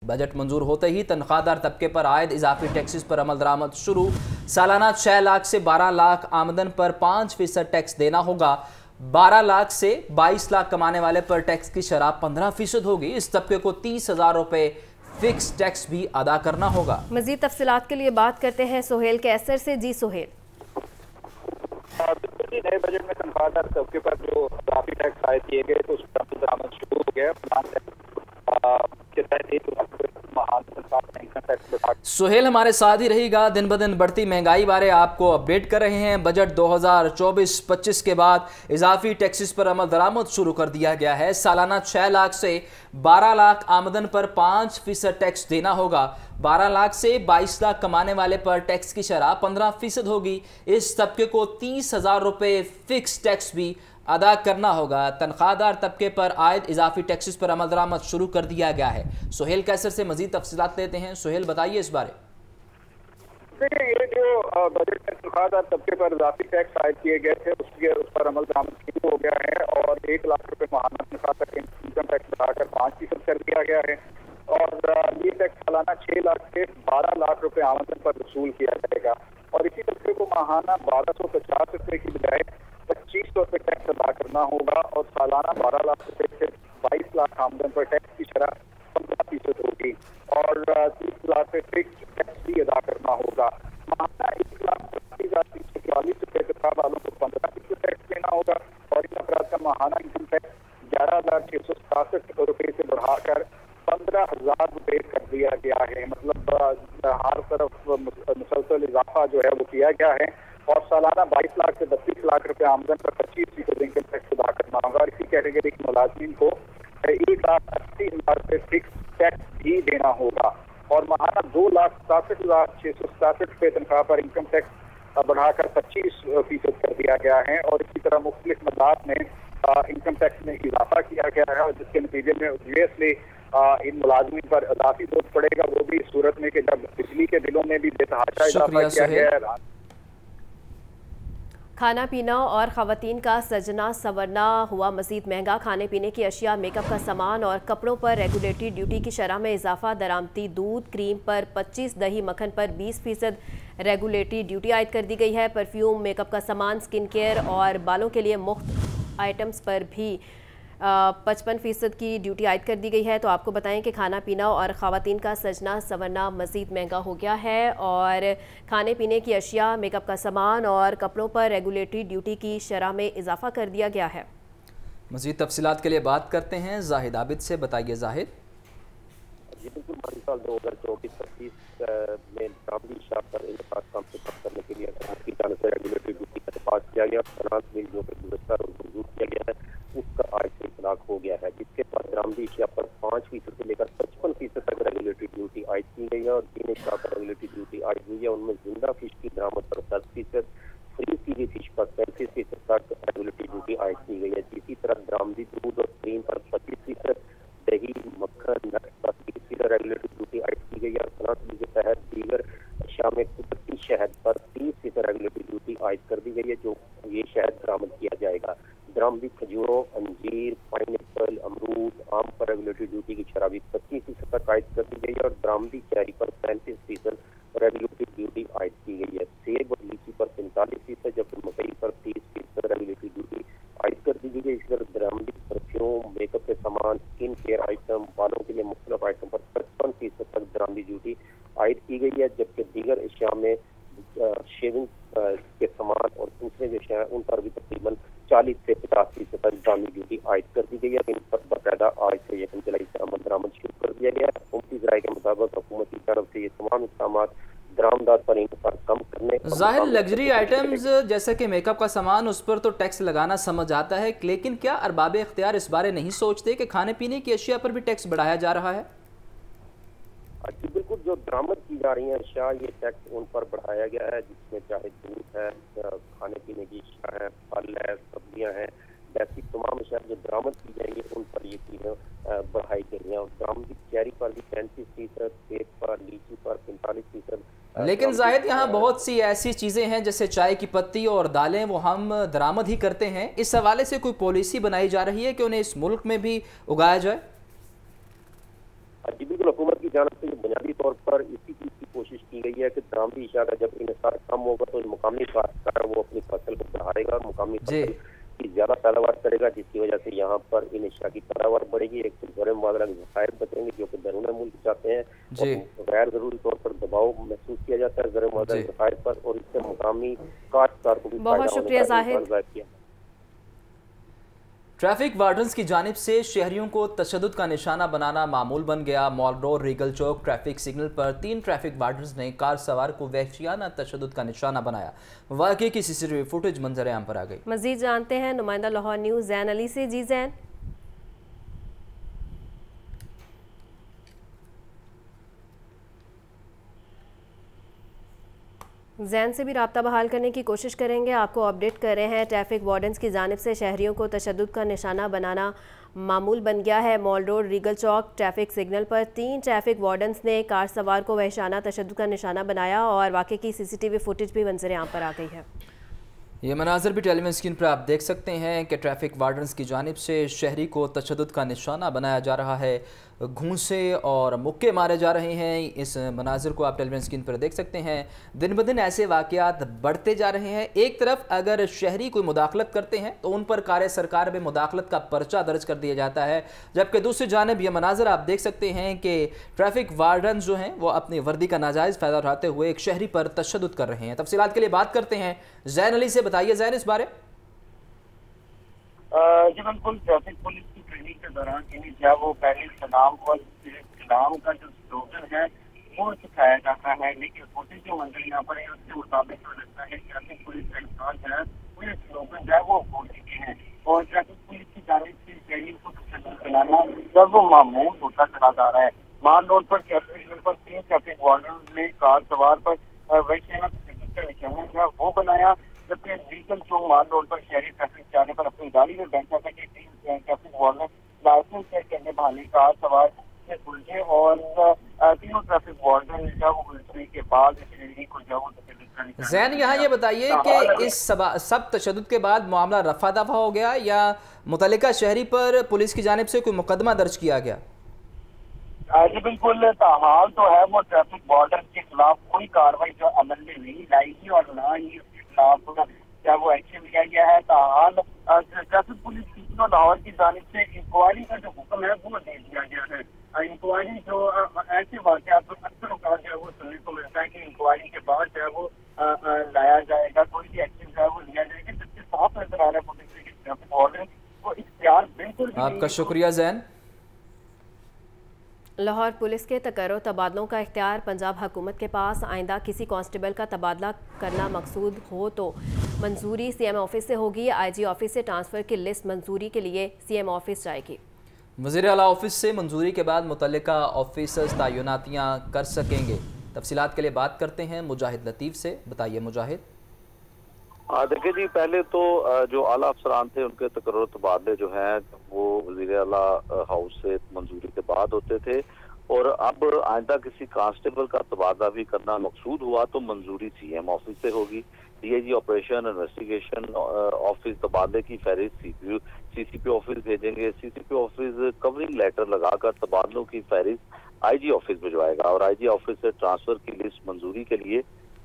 Budget मंजूर होते ही तनख्वाहदार तबके पर आयद इजाफी टैक्सेस पर अमल दरामद शुरू। सालाना 6 लाख से 12 लाख आमदन पर 5% टैक्स देना होगा। 12 लाख से 22 लाख कमाने वाले पर टैक्स की शरह 15% होगी। इस तबके को 30,000 रुपए फिक्स टैक्स भी अदा करना होगा। मजीद तफसीलात के लिए बात करते हैं सोहेल कैसर से। जी सोहेल। नए बजट में तनख्वाहदार तबके पर जो इजाफी टैक्स आयद किए गए तो उस पर अमल दरामद शुरू हो गया। सुहेल हमारे साथ ही रहेगा। दिन ब दिन बढ़ती महंगाई बारे आपको अपडेट कर रहे हैं। बजट 2024-25 के बाद इजाफी टैक्सेस पर अमल दरामद शुरू कर दिया गया है। सालाना 6 लाख से 12 लाख आमदन पर 5% टैक्स देना होगा। 12 लाख से 22 लाख कमाने वाले पर टैक्स की शरह 15% होगी। इस तबके को 30,000 रुपए फिक्स टैक्स भी अदा करना होगा। तनख्वाहदार तबके पर आयद इजाफी टैक्सेस पर अमल दरामद शुरू कर दिया गया है। सुहेल कैसर से मजीद तफसीलात लेते हैं। सुहेल बताइए इस बारे। देखिए, ये जो बजट में तनख्वाहदार तबके पर इजाफी टैक्स आयद किए गए थे उस पर अमल दरामद शुरू हो गया है और 1 लाख रुपए माहाना तनख्वाह तक इनकम टैक्स बढ़ाकर 5% कर दिया गया है और ये टैक्स सालाना 6 लाख से 12 लाख रुपए आमदन पर वसूल किया जाएगा और इसी तबके को माहाना 1250 रुपए की बजाय 2500 रुपए टैक्स अदा करना होगा और सालाना 12 लाख रुपए से 22 लाख आमदन पर टैक्स की शरह 15% होगी और 30 लाख पे फिक्स टैक्स भी अदा करना होगा। माहाना 1,30,344 रुपए तनख्वाह वालों को 15% टैक्स देना होगा और इन अफराद का माहाना इनकम टैक्स 11,667 रुपए से बढ़ाकर 15,000 रुपए कर दिया गया है। मतलब हर तरफ मुसलसल इजाफा जो है वो किया गया है और सालाना 22 लाख से 32 लाख रुपए आमदन पर 25% इनकम टैक्स अदा करना होगा और इसी कैटेगरी के मुलाजिम को 1,80,000 रुपए फिक्स टैक्स भी देना होगा और माहाना 2,67,667 रुपए तनख्वाह पर इनकम टैक्स बढ़ाकर 25% कर दिया गया है और इसी तरह मुख्तलिफ मदाद में इनकम टैक्स में इजाफा किया गया है और जिसके नतीजे में ऑब्वियसली इन मुलाजमीन पर इजाफी बोझ पड़ेगा, वो भी इस सूरत में कि जब बिजली के बिलों में भी बेतहाशा इजाफा किया गया है। खाना पीना और ख़वातीन का सजना संवरना हुआ मज़ीद महंगा। खाने पीने की अशिया, मेकअप का सामान और कपड़ों पर रेगुलेटरी ड्यूटी की शरह में इजाफा। दरामदी दूध, क्रीम पर 25, दही मक्खन पर 20% रेगुलेटरी ड्यूटी आयद कर दी गई है। परफ्यूम, मेकअप का सामान, स्किन केयर और बालों के लिए मुख्त आइटम्स पर भी 55% की ड्यूटी आयद कर दी गई है। तो आपको बताएं कि खाना पीना और ख़वातीन का सजना संवरना मज़ीद महंगा हो गया है और खाने पीने की अशिया, मेकअप का सामान और कपड़ों पर रेगुलेटरी ड्यूटी की शरह में इजाफा कर दिया गया है। मज़ीद तफसीलात के लिए बात करते हैं जाहिद आबिद से। बताइए जाहिद। जी बिल्कुल, माली साल 2024-25 में दामदी शाह पर इनका काम से कम करने के लिए की जाने से रेगुलेटरी ड्यूटी का पास किया गया। सनात में जो गुज़श्ता रोज मंजूर किया गया है उसका आज से इतलाक हो गया है, जिसके बाद दरामदी अशिया पर 5% से लेकर 55% तक रेगुलेटरी ड्यूटी आयद की गई है और 3 अशिया पर रेगुलेटरी ड्यूटी आयद हुई है। उनमें जिंदा फिश की दरामद पर 10%, फ्रीज की गई फिश पर 35% तक रेगुलेटरी ड्यूटी आयद की गई है। इसी तरह दरामदी दूध और क्रीम पर 25%, दही, मक्खन, नट्स पर 30% रेगुलेटरी ड्यूटी आयद की गई है और सनात के तहत दीगर अशिया में कुदरती शहद पर 30% रेगुलेटरी ड्यूटी आयद कर दी गई है, जो ये शहद बरामद किया जाएगा। दरामदी खजूरों, अंजीर, पाइनएप्पल, अमरूद, आम पर रेगुलेटरी ड्यूटी की शरह भी 25% तक आयद कर दी गई है और दरामदी चेरी पर 35% रेगुलेटरी ड्यूटी आयद की गई है। सेब और लीची पर 45%, जबकि मकई पर 30% रेगुलेटरी ड्यूटी आयद कर दी गई है। इसी तरह दरामदी परफ्यूम, मेकअप के सामान, स्किन केयर आइटम, बालों के लिए मुख्तलिफ आइटम पर 55% तक दरामदी ड्यूटी आयद की गई है, जबकि दीगर अशिया में शेविंग के सामान और दूसरे जो अशिया उन पर भी तकरीबन 40 से 50% तक दरामदी ड्यूटी आयद कर दी गई है। इन पर बाकायदा आज से 1 जुलाई से अमल दरामद शुरू कर दिया गया है। हुकूमती ज़राए के मुताबिक हुकूमत की तरफ से ये तमाम इक़दाम दरामदार पर इनकार कम करने। ज़ाहिर लग्जरी आइटम्स जैसे कि मेकअप का सामान, उस पर तो टैक्स लगाना समझ आता है, लेकिन क्या अरबाब इख्तियार इस बारे नहीं सोचते कि खाने पीने की अशिया पर भी टैक्स बढ़ाया जा रहा है? जी बिल्कुल, जो दरामद की जा रही है अशिया, ये टैक्स उन पर बढ़ाया गया है जिसमें चाहे दूध है, खाने पीने की अशिया है, फल है, सब्जियां हैं, ऐसी तमाम अशिया जो दरामद की जाएंगी उन पर ये चीज़ें बढ़ाई गई हैं और दरामदी चेरी पर भी 35%, सेब पर, लीची पर 45%। लेकिन जाहिद यहाँ बहुत सी ऐसी चीज़ें हैं जैसे चाय की पत्ती और दालें, वो हम दरामद ही करते हैं। इस हवाले से कोई पॉलिसी बनाई जा रही है कि उन्हें इस मुल्क में भी उगाया जाए? जी बिल्कुल, हुकूमत की जानब से बुनियादी तौर पर इसी चीज़ की कोशिश की गई है कि दरामदी इशा का जब इन्हिसार कम होगा तो मुकामी काश्तकार वो अपनी फसल को बढ़ाएगा, मुकामी फसल की ज्यादा पैदावार करेगा, जिसकी वजह से यहाँ पर इन इशा की पैदावार बढ़ेगी। एक तो ज़र मुबादला के ज़खायर बचेंगे जो कि बैरून मुल्क चाहते हैं, और गैर जरूरी तौर पर दबाव महसूस किया जाता है ज़र मुबादला के ज़खायर पर, और इससे मुकामी काश्तकार को भी बहुत शुक्रिया जाहिद। ट्रैफिक वार्डन्स की जानिब से शहरियों को तशद्दुद का निशाना बनाना मामूल बन गया। मॉल रोड रीगल चौक ट्रैफिक सिग्नल पर 3 ट्रैफिक वार्डन्स ने कार सवार को वहशियाना तशद्दुद का निशाना बनाया। वाक़े की CCTV फुटेज मंजर आम पर आ गई। मजीद जानते हैं नुमाइंदा लाहौर न्यूज़ जैन अली से। जी जैन। जैन से भी रब्ता बहाल करने की कोशिश करेंगे। आपको अपडेट कर रहे हैं, ट्रैफिक वार्डन्स की जानिब से शहरियों को तशद्दुद का निशाना बनाना मामूल बन गया है। मॉल रोड रीगल चौक ट्रैफिक सिग्नल पर 3 ट्रैफिक वार्डन्स ने कार सवार को वहशाना तशद्दुद का निशाना बनाया और वाक़े की CCTV फुटेज भी मंजर आम पर आ गई है। ये मनाजर भी टेलीविजन स्क्रीन पर आप देख सकते हैं कि ट्रैफिक वार्डन्स की जानिब से शहरी को तशद्दुद का निशाना बनाया जा रहा है, घूंसे और मुक्के मारे जा रहे हैं। इस मनाजिर को आप टेलीविजन स्क्रीन पर देख सकते हैं। दिन ब दिन ऐसे वाक़यात बढ़ते जा रहे हैं। एक तरफ अगर शहरी कोई मुदाखलत करते हैं तो उन पर कार्य सरकार में मुदाखलत का पर्चा दर्ज कर दिया जाता है, जबकि दूसरी जानिब ये मनाजिर आप देख सकते हैं कि ट्रैफिक वार्डन जो हैं वो अपनी वर्दी का नाजायज़ फ़ायदा उठाते हुए एक शहरी पर तशद्दुद कर रहे हैं। तफसीलात के लिए बात करते हैं जैन अली से। बताइए जैन इस बारे। जी बिल्कुल, ट्रैफिक पुलिस की ट्रेनिंग के दौरान जब वो पहले सलाम और सलाम का जो स्लोगन है वो सिखाया जाता है, लेकिन कोशिश जो मंजिल यहाँ पर है उसके मुताबिक तो लगता है कि ट्रैफिक पुलिस का इंसान है वो ये स्लोगन जो है वो भूल चुके हैं, और ट्रैफिक पुलिस की जानिब से ट्रेनिंग को चलाना जब वो मामूल होता चला जा रहा है। मान रोड पर ट्रैफिक पर 3 ट्रैफिक वार्डन ने कार सवार पर वैश्याना का निशाना जो है वो बनाया, जबकि रीगल चौक माल रोड पर शहरी ट्रैफिक जाने पर अपनी गाड़ी में बैठा था कि 3 ट्रैफिक वार्डन लाइसेंस चेक करने बहाने कार सवार से उलझे, और 3 ट्रैफिक वार्डन जब उलझने के बाद को जब जैन यहाँ ये बताइए कि इस सब तशद्दुद के बाद मामला रफा दफा हो गया या मुतल्लिका शहरी पर पुलिस की जानिब से कोई मुकदमा दर्ज किया गया? जी बिल्कुल, ताहाल तो है वो ट्रैफिक वार्डन के खिलाफ कोई कार्रवाई जो अमल में नहीं लाई गई और ना ही उसके खिलाफ क्या वो एक्शन लिया गया है। ताहाल ट्रैफिक पुलिस लाहौर की जानिब से इंक्वायरी का जो हुक्म है वो दे दिया गया है। इंक्वायरी जो ऐसे वाक़यात अक्सर औकात जो है वो सुनने को मिलता है कि इंक्वायरी के बाद जो है वो लाया जाएगा, कोई भी एक्शन जो है वो लिया जाएगा, जिससे साफ नजर आ रहा है पुलिस के ट्रैफिक वार्डन को इख्तियार बिल्कुल। आपका शुक्रिया जैन। लाहौर पुलिस के तकर्रो तबादलों का इख्तियार पंजाब हुकूमत के पास। आइंदा किसी कांस्टेबल का तबादला करना मकसूद हो तो मंजूरी CM ऑफिस से होगी। IG ऑफिस से ट्रांसफ़र की लिस्ट मंजूरी के लिए CM ऑफिस जाएगी। वज़ीर आला ऑफिस से मंजूरी के बाद मुतल्लिका ऑफिसर्स तैनातियाँ कर सकेंगे। तफसीलात के लिए बात करते हैं मुजाहिद लतीफ़ से। बताइए मुजाहिद। देखिए जी, पहले तो जो आला अफसरान थे उनके तकर्रुर तबादले जो हैं वो वज़ीर आला हाउस से मंजूरी के बाद होते थे, और अब आइंदा किसी कांस्टेबल का तबादला भी करना मकसूद हुआ तो मंजूरी CM ऑफिस से होगी। DIG ऑपरेशन इन्वेस्टिगेशन ऑफिस तबादले की फहरिस्त CCP ऑफिस भेजेंगे। CCP ऑफिस कवरिंग लेटर लगाकर तबादलों की फहरिस्त IG ऑफिस भिजवाएगा, और IG ऑफिस से ट्रांसफर की लिस्ट मंजूरी के लिए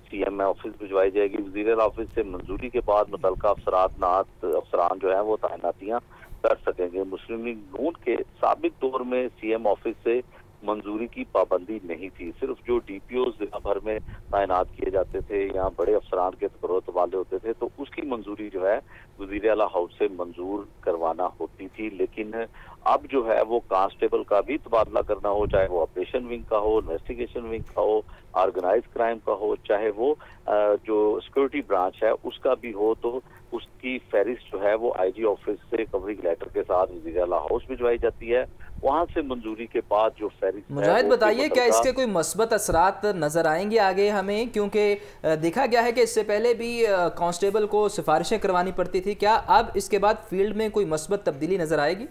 CM ऑफिस भिजवाई जाएगी। वज़ीर ऑफिस से मंजूरी के बाद मुतल्लिका अफसरान जो है वो तैनातियाँ कर सकेंगे। मुस्लिम लीग नून के साबिक दौर में CM ऑफिस से मंजूरी की पाबंदी नहीं थी, सिर्फ जो DPOs जिला भर में तैनात किए जाते थे या बड़े अफसरान के तकर्रुर तबादले होते थे तो उसकी मंजूरी जो है वज़ीर आला हाउस से मंजूर करवाना होती थी। लेकिन अब जो है वो कांस्टेबल का भी तबादला करना हो, चाहे वो ऑपरेशन विंग का हो, इन्वेस्टिगेशन विंग का हो, ऑर्गेनाइज क्राइम का हो, चाहे वो जो सिक्योरिटी ब्रांच है उसका भी हो, तो उसकी फहरिस्त जो है वो IG ऑफिस से कवरिंग लेटर के साथ वज़ीर आला हाउस भिजवाई जाती है। वहाँ से मंजूरी के बाद जो फहरिस्त मुजाहिद बताइए, क्या इसके कोई मस्बत असरात नजर आएंगे आगे हमें? क्योंकि देखा गया है कि इससे पहले भी कांस्टेबल को सिफारिशें करवानी पड़ती थी, क्या अब इसके बाद फील्ड में कोई मस्बत तब्दीली नजर आएगी?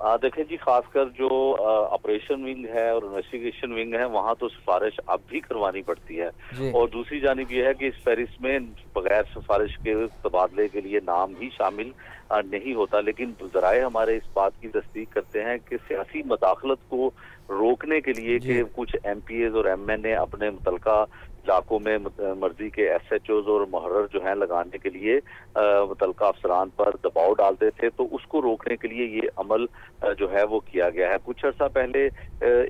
देखें जी, खासकर जो ऑपरेशन विंग है और इन्वेस्टिगेशन विंग है, वहाँ तो सिफारिश अब भी करवानी पड़ती है। और दूसरी जानिब यह है कि इस फहरिस्त में बगैर सिफारिश के तबादले के लिए नाम ही शामिल नहीं होता। लेकिन ज़राए हमारे इस बात की तस्दीक करते हैं कि सियासी मदाखलत को रोकने के लिए कि कुछ MPAs और MNA अपने मुतलका इलाकों में मर्जी के SHOs और मुहर्रर जो हैं लगाने के लिए मुतलका अफसरान पर दबाव डालते थे, तो उसको रोकने के लिए ये अमल जो है वो किया गया है। कुछ अर्सा पहले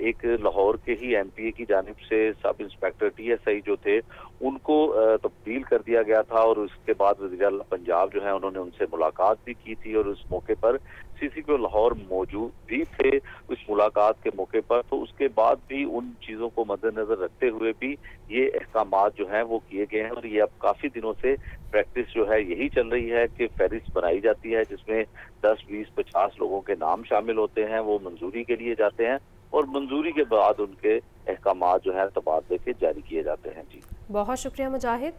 एक लाहौर के ही MPA की जानिब से सब इंस्पेक्टर TSI जो थे उनको तब्दील कर दिया गया था, और उसके बाद वज़ीर आला पंजाब जो है उन्होंने उनसे मुलाकात भी की थी, और उस मौके पर CCPO लाहौर मौजूद भी थे उस मुलाकात के मौके पर। तो उसके बाद भी उन चीज़ों को मद्देनजर रखते हुए भी ये अहकामात जो हैं वो किए गए हैं, और ये अब काफ़ी दिनों से प्रैक्टिस जो है यही चल रही है कि फहरिस्त बनाई जाती है जिसमें 10, 20, 50 लोगों के नाम शामिल होते हैं, वो मंजूरी के लिए जाते हैं, और मंजूरी के बाद उनके अहकामात जो है तबादले के जारी किए जाते हैं। जी, बहुत शुक्रिया मुजाहिद।